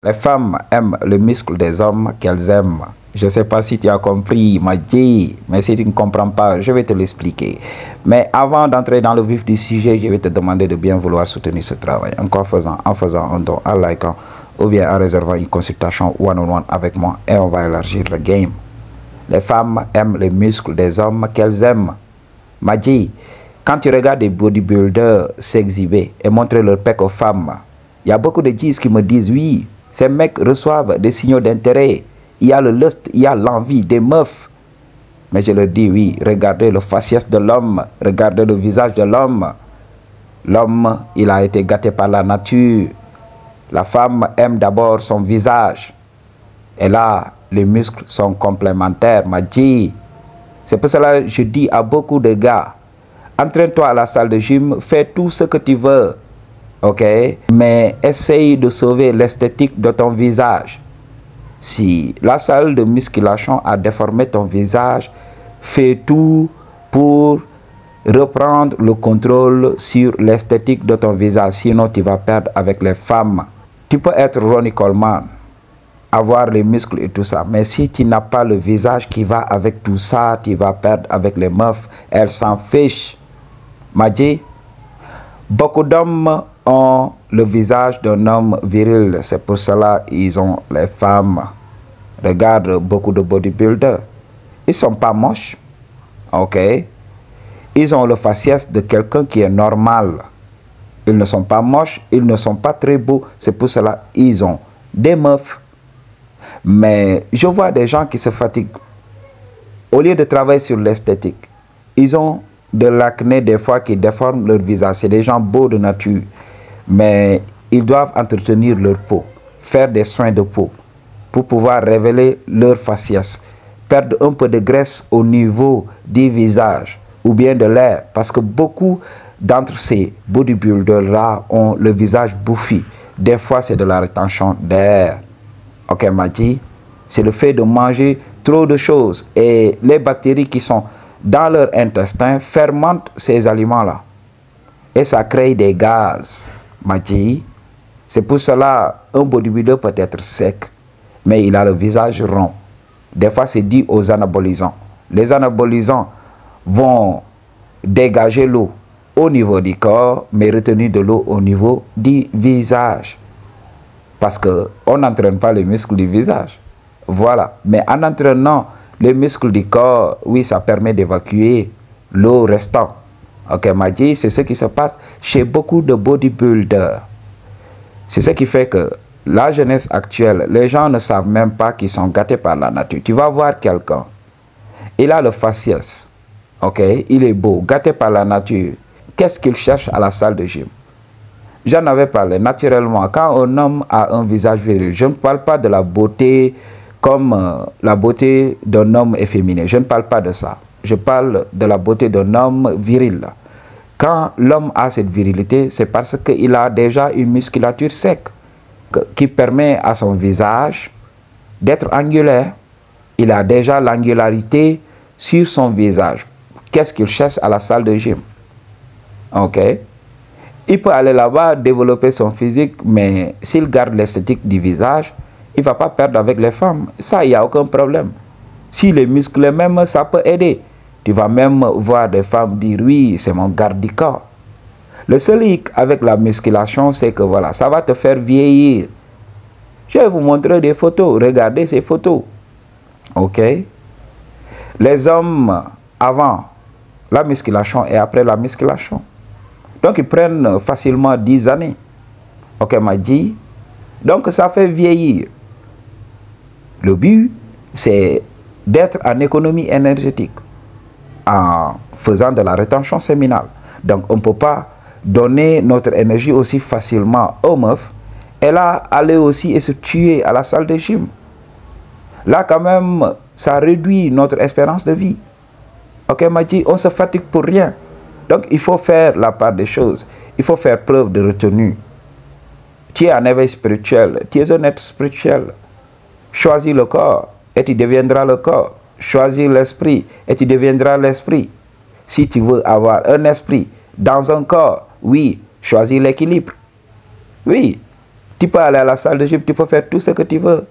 Les femmes aiment le muscle des hommes qu'elles aiment. Je ne sais pas si tu as compris, Madji, mais si tu ne comprends pas, je vais te l'expliquer. Mais avant d'entrer dans le vif du sujet, je vais te demander de bien vouloir soutenir ce travail. En faisant un don, en likant ou bien en réservant une consultation one-on-one avec moi et on va élargir le game. Les femmes aiment les muscles des hommes qu'elles aiment. Madji, quand tu regardes des bodybuilders s'exhiber et montrer leur pec aux femmes, il y a beaucoup de G's qui me disent oui, ces mecs reçoivent des signaux d'intérêt. Il y a le lust, il y a l'envie des meufs. Mais je leur dis oui, regardez le faciès de l'homme, regardez le visage de l'homme. L'homme, il a été gâté par la nature. La femme aime d'abord son visage. Et là, les muscles sont complémentaires, Madji. C'est pour cela que je dis à beaucoup de gars, entraîne-toi à la salle de gym, fais tout ce que tu veux. Ok, mais essaye de sauver l'esthétique de ton visage. Si la salle de musculation a déformé ton visage, fais tout pour reprendre le contrôle sur l'esthétique de ton visage. Sinon, tu vas perdre avec les femmes. Tu peux être Ronnie Coleman, avoir les muscles et tout ça. Mais si tu n'as pas le visage qui va avec tout ça, tu vas perdre avec les meufs. Elles s'en fichent. Madji, beaucoup d'hommes ont le visage d'un homme viril. C'est pour cela qu'ils ont les femmes. Regarde beaucoup de bodybuilders. Ils ne sont pas moches. Ok. Ils ont le faciès de quelqu'un qui est normal. Ils ne sont pas moches. Ils ne sont pas très beaux. C'est pour cela qu'ils ont des meufs. Mais je vois des gens qui se fatiguent. Au lieu de travailler sur l'esthétique, ils ont de l'acné des fois qui déforme leur visage. C'est des gens beaux de nature. Mais ils doivent entretenir leur peau, faire des soins de peau pour pouvoir révéler leur faciès, perdre un peu de graisse au niveau du visage ou bien de l'air, parce que beaucoup d'entre ces bodybuilders-là ont le visage bouffi. Des fois, c'est de la rétention d'air. Ok, Madji, c'est le fait de manger trop de choses et les bactéries qui sont dans leur intestin fermentent ces aliments-là et ça crée des gaz. Madji, c'est pour cela un bodybuilder peut être sec, mais il a le visage rond. Des fois, c'est dû aux anabolisants. Les anabolisants vont dégager l'eau au niveau du corps, mais retenir de l'eau au niveau du visage. Parce qu'on n'entraîne pas les muscles du visage. Voilà. Mais en entraînant les muscles du corps, oui, ça permet d'évacuer l'eau restante. Ok, Madji, c'est ce qui se passe chez beaucoup de bodybuilders. C'est ce qui fait que la jeunesse actuelle, les gens ne savent même pas qu'ils sont gâtés par la nature. Tu vas voir quelqu'un, il a le faciès, ok, il est beau, gâté par la nature. Qu'est-ce qu'il cherche à la salle de gym? J'en avais parlé naturellement. Quand un homme a un visage viril, je ne parle pas de la beauté comme la beauté d'un homme efféminé. Je ne parle pas de ça. Je parle de la beauté d'un homme viril. Quand l'homme a cette virilité, c'est parce qu'il a déjà une musculature sec qui permet à son visage d'être angulaire. Il a déjà l'angularité sur son visage. Qu'est-ce qu'il cherche à la salle de gym? Ok. Il peut aller là-bas, développer son physique, mais s'il garde l'esthétique du visage, il ne va pas perdre avec les femmes. Ça, il n'y a aucun problème. Si les muscles même, ça peut aider. Tu vas même voir des femmes dire oui, c'est mon garde du corps. Le seul hic avec la musculation, c'est que voilà, ça va te faire vieillir. Je vais vous montrer des photos. Regardez ces photos. Ok? Les hommes avant la musculation et après la musculation. Donc, ils prennent facilement 10 années. Ok, Madji? Donc, ça fait vieillir. Le but, c'est d'être en économie énergétique en faisant de la rétention séminale. Donc, on ne peut pas donner notre énergie aussi facilement aux meufs et là, aller aussi et se tuer à la salle de gym. Là, quand même, ça réduit notre espérance de vie. Ok, Madji? On se fatigue pour rien. Donc, il faut faire la part des choses. Il faut faire preuve de retenue. Tu es en éveil spirituel. Tu es un être spirituel. Choisis le corps et tu deviendras le corps. Choisis l'esprit et tu deviendras l'esprit. Si tu veux avoir un esprit dans un corps, oui, choisis l'équilibre. Oui. Tu peux aller à la salle de gym, tu peux faire tout ce que tu veux.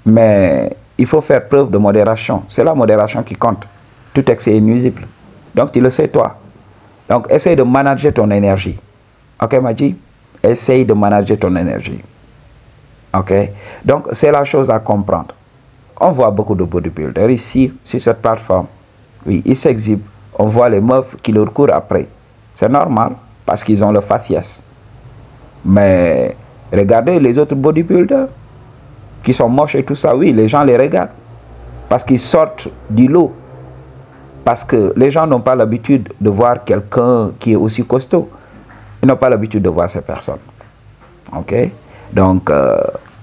Mais il faut faire preuve de modération. C'est la modération qui compte. Tout excès est nuisible. Donc tu le sais toi. Donc essaye de manager ton énergie. Ok Madji? Essaye de manager ton énergie. Ok? Donc c'est la chose à comprendre. On voit beaucoup de bodybuilders ici, sur cette plateforme. Oui, ils s'exhibent. On voit les meufs qui leur courent après. C'est normal, parce qu'ils ont le faciès. Mais regardez les autres bodybuilders qui sont moches et tout ça. Oui, les gens les regardent. Parce qu'ils sortent du lot. Parce que les gens n'ont pas l'habitude de voir quelqu'un qui est aussi costaud. Ils n'ont pas l'habitude de voir ces personnes. Ok? Donc,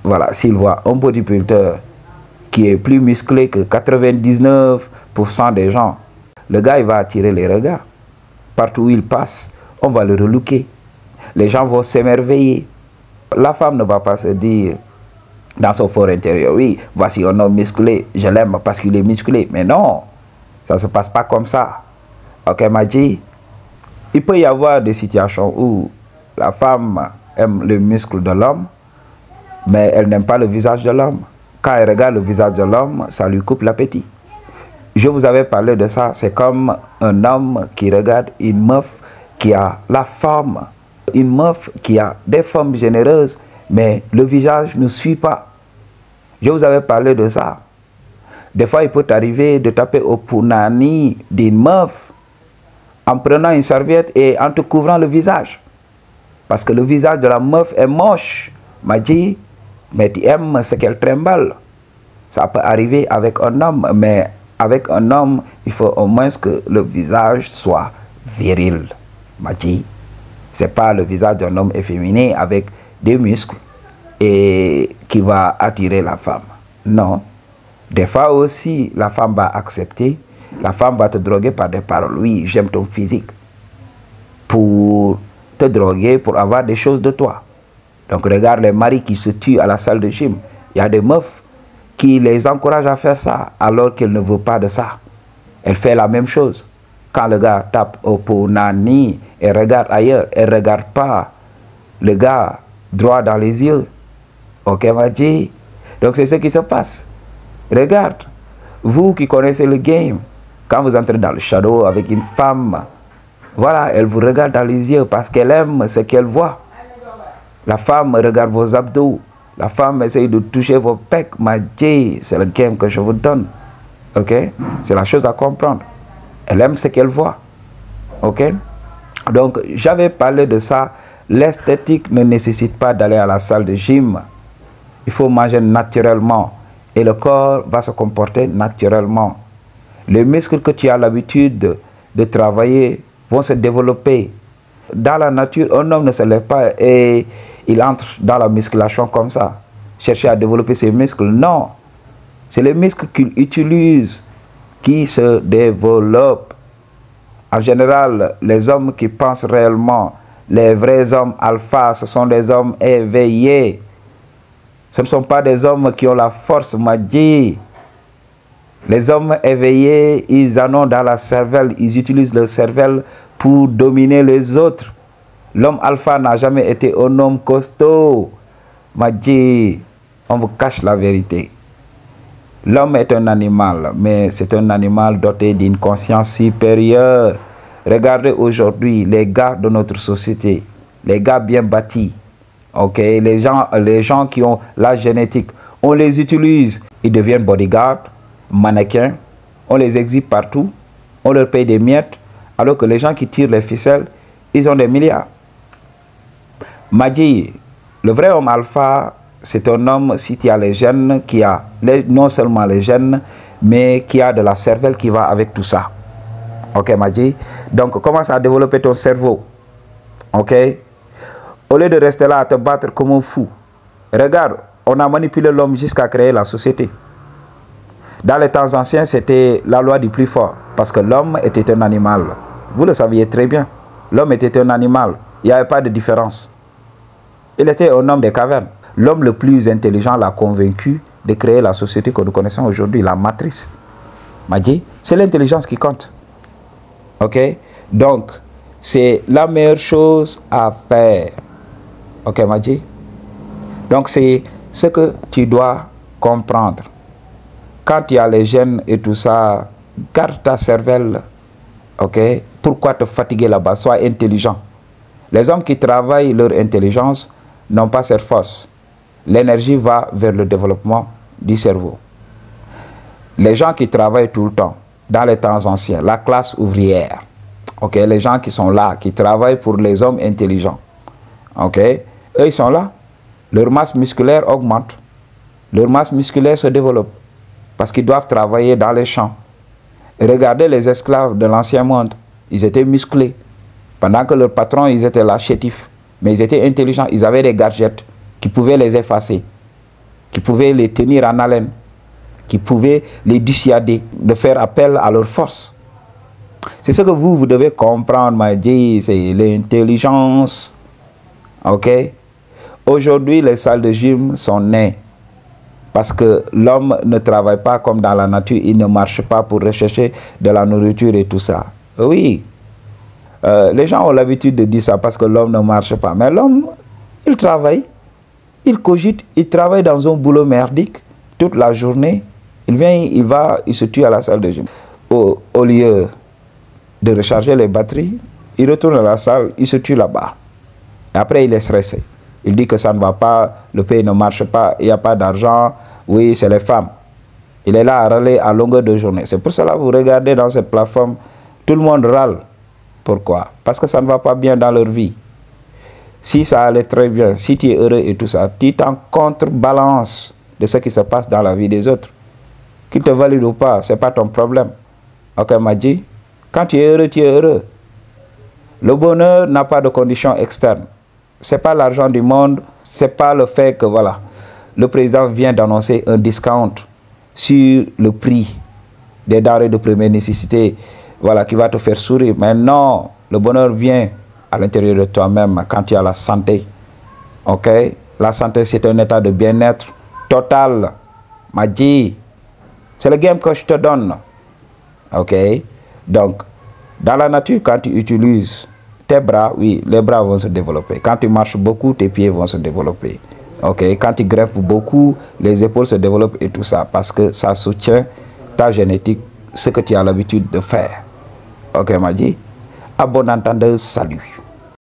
voilà, s'ils voient un bodybuilder qui est plus musclé que 99% des gens, le gars, il va attirer les regards. Partout où il passe, on va le relooker. Les gens vont s'émerveiller. La femme ne va pas se dire dans son fort intérieur, oui, voici un homme musclé, je l'aime parce qu'il est musclé. Mais non, ça ne se passe pas comme ça. Ok, Madji? Il peut y avoir des situations où la femme aime le muscle de l'homme, mais elle n'aime pas le visage de l'homme. Quand elle regarde le visage de l'homme, ça lui coupe l'appétit. Je vous avais parlé de ça. C'est comme un homme qui regarde une meuf qui a la forme. Une meuf qui a des formes généreuses, mais le visage ne suit pas. Je vous avais parlé de ça. Des fois, il peut t'arriver de taper au punani d'une meuf en prenant une serviette et en te couvrant le visage. Parce que le visage de la meuf est moche. Madji, mais tu aimes ce qu'elle trimballe. Ça peut arriver avec un homme, mais avec un homme, il faut au moins que le visage soit viril. Madji, c'est pas le visage d'un homme efféminé avec des muscles et qui va attirer la femme. Non. Des fois aussi, la femme va accepter. La femme va te droguer par des paroles. Oui, j'aime ton physique. Pour te droguer, pour avoir des choses de toi. Donc regarde les maris qui se tuent à la salle de gym. Il y a des meufs qui les encouragent à faire ça alors qu'elle ne veut pas de ça. Elle fait la même chose. Quand le gars tape au punani et regarde ailleurs, elle ne regarde pas le gars droit dans les yeux. Ok, Madji? Donc c'est ce qui se passe. Regarde, vous qui connaissez le game, quand vous entrez dans le shadow avec une femme, voilà, elle vous regarde dans les yeux parce qu'elle aime ce qu'elle voit. La femme regarde vos abdos. La femme essaye de toucher vos pecs. Madji, c'est le game que je vous donne. Ok? C'est la chose à comprendre. Elle aime ce qu'elle voit. Ok? Donc, j'avais parlé de ça. L'esthétique ne nécessite pas d'aller à la salle de gym. Il faut manger naturellement. Et le corps va se comporter naturellement. Les muscles que tu as l'habitude de travailler vont se développer. Dans la nature, un homme ne se lève pas et il entre dans la musculation comme ça. Chercher à développer ses muscles, non. C'est les muscles qu'il utilise qui se développent. En général, les hommes qui pensent réellement, les vrais hommes alpha, ce sont des hommes éveillés. Ce ne sont pas des hommes qui ont la force, Madji. Les hommes éveillés, ils en ont dans la cervelle, ils utilisent leur cervelle pour dominer les autres. L'homme alpha n'a jamais été un homme costaud. Madji, on vous cache la vérité. L'homme est un animal, mais c'est un animal doté d'une conscience supérieure. Regardez aujourd'hui les gars de notre société, les gars bien bâtis, ok, les gens qui ont la génétique, on les utilise, ils deviennent bodyguards, mannequins, on les exhibe partout, on leur paye des miettes, alors que les gens qui tirent les ficelles, ils ont des milliards. Madji, le vrai homme alpha, c'est un homme, si tu as les gènes, qui a non seulement les gènes, mais qui a de la cervelle qui va avec tout ça. Ok, Madji? Donc, commence à développer ton cerveau. Ok? Au lieu de rester là à te battre comme un fou. Regarde, on a manipulé l'homme jusqu'à créer la société. Dans les temps anciens, c'était la loi du plus fort. Parce que l'homme était un animal. Vous le saviez très bien. L'homme était un animal. Il n'y avait pas de différence. Il était un homme des cavernes. L'homme le plus intelligent l'a convaincu de créer la société que nous connaissons aujourd'hui, la matrice. Madji, c'est l'intelligence qui compte. Ok? Donc, c'est la meilleure chose à faire. Ok, Madji? Donc c'est ce que tu dois comprendre. Quand il y a les gènes et tout ça, garde ta cervelle. Ok? Pourquoi te fatiguer là-bas? Sois intelligent. Les hommes qui travaillent leur intelligence n'ont pas cette force. L'énergie va vers le développement du cerveau. Les gens qui travaillent tout le temps, dans les temps anciens, la classe ouvrière, ok, les gens qui sont là, qui travaillent pour les hommes intelligents, ok, eux ils sont là, leur masse musculaire augmente, leur masse musculaire se développe, parce qu'ils doivent travailler dans les champs. Et regardez les esclaves de l'ancien monde, ils étaient musclés, pendant que leurs patrons, ils étaient là, chétifs, mais ils étaient intelligents, ils avaient des gadgets qui pouvaient les effacer, qui pouvaient les tenir en haleine, qui pouvaient les dissuader de faire appel à leur force. C'est ce que vous devez comprendre, m'a dit, c'est l'intelligence. Ok? Aujourd'hui, les salles de gym sont nées parce que l'homme ne travaille pas comme dans la nature, il ne marche pas pour rechercher de la nourriture et tout ça. Oui, les gens ont l'habitude de dire ça parce que l'homme ne marche pas. Mais l'homme, il travaille, il cogite, il travaille dans un boulot merdique toute la journée. Il vient, il se tue à la salle de gym. Au lieu de recharger les batteries, il retourne à la salle, il se tue là-bas. Et après, il est stressé. Il dit que ça ne va pas, le pays ne marche pas, il n'y a pas d'argent. Oui, c'est les femmes. Il est là à râler à longueur de journée. C'est pour cela que vous regardez dans cette plateforme, tout le monde râle. Pourquoi? Parce que ça ne va pas bien dans leur vie. Si ça allait très bien, si tu es heureux et tout ça, tu t'en contrebalances de ce qui se passe dans la vie des autres. Qu'il te valide ou pas, ce n'est pas ton problème. Ok, Madji? Quand tu es heureux, tu es heureux. Le bonheur n'a pas de conditions externes. Ce n'est pas l'argent du monde, ce n'est pas le fait que, voilà, le président vient d'annoncer un discount sur le prix des denrées de première nécessité, voilà, qui va te faire sourire. Mais non, le bonheur vient à l'intérieur de toi-même quand tu as la santé. Ok? La santé, c'est un état de bien-être total. Madji, c'est le game que je te donne. Ok? Donc, dans la nature, quand tu utilises tes bras, oui, les bras vont se développer. Quand tu marches beaucoup, tes pieds vont se développer. Ok? Quand tu grimpes beaucoup, les épaules se développent et tout ça. Parce que ça soutient ta génétique, ce que tu as l'habitude de faire. Ok, Madji? À bon entendeur, salut.